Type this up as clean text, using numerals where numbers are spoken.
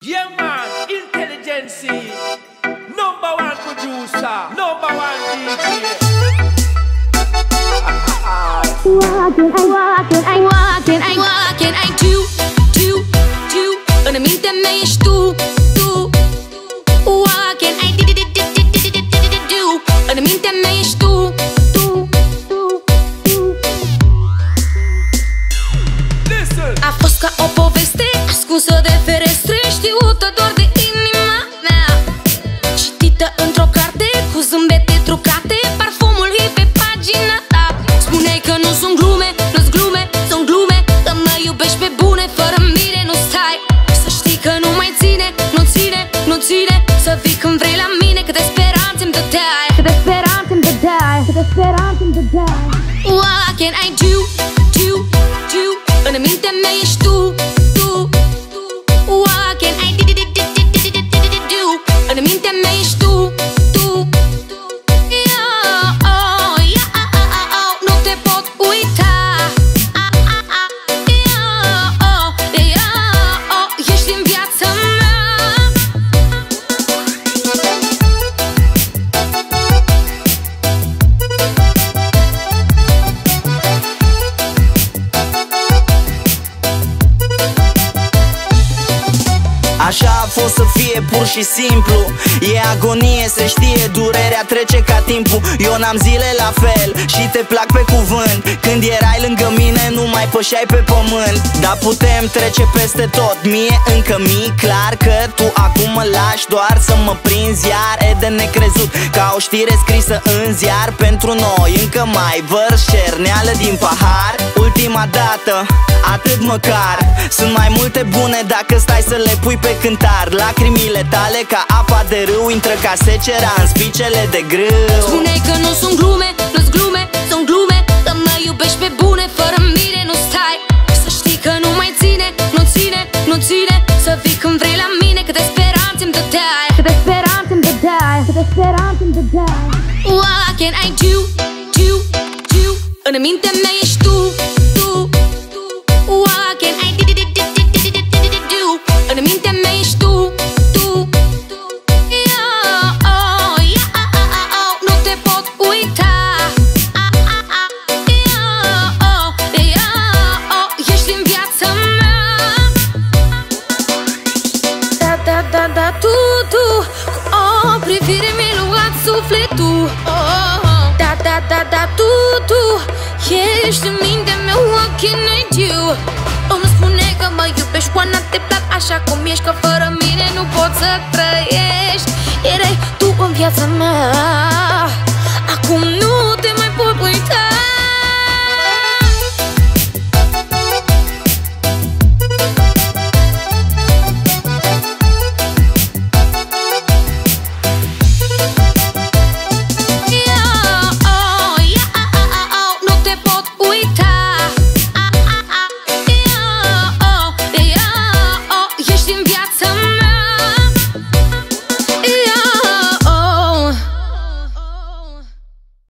Yeah man, intelligence, number one producer, number one DJ. What can I do? În mintea mea ești tu. What can I do? În mintea mea ești tu. A fost ca o poveste ascunsă de ferestre, știută doar de inima mea, citită într-o carte cu zâmbete trucate, parfumul e pe pagina ta. Spuneai că nu sunt glume, nu-s glume, sunt glume, că mă iubești pe bune, fără mine nu stai. Să știi că nu mai ține, nu ține să vii când vrei la mine, câte speranțe îmi dădeai, What can I do? În mintea mea ești tu. What can I do? În mintea mea ești tu. Nu te pot uita. Ești în viața mea. Așa a fost să fie pur și simplu. E agonie, se știe, durerea trece ca timpul. Eu n-am zile la fel și te plac pe cuvânt. Când erai lângă mine nu mai pășeai pe pământ. Dar putem trece peste tot. Mie încă mi-e clar că tu acum mă lași doar să mă prinzi iar. E de necrezut, ca o știre scrisă în ziar. Pentru noi încă mai vărs cerneală din pahar. Ultima dată, atât măcar. Sunt mai multe bune dacă stai să le pui pe cântar. Lacrimile tale ca apa de râu intră ca secera în spicele de grâu. Spuneai că nu sunt glume, nu-s glume, sunt glume, că mă iubești pe bune, fără mine nu stai. Să știi că nu mai ține, nu ține să vii când vrei la mine, câte speranțe îmi dădeai, What can I do? În mintea mea ești tu. What can I do? În mintea mea ești tu. Nu te pot uita. Ești în viața mea. Da, tu cu o privire mi-ai luat sufletul. Da, tu ești în mintea mea. What can I do? Îmi spune că mă iubești, Oana, te plac așa cum ești, că fără mine nu poți să trăiești. Erai tu în viața mea.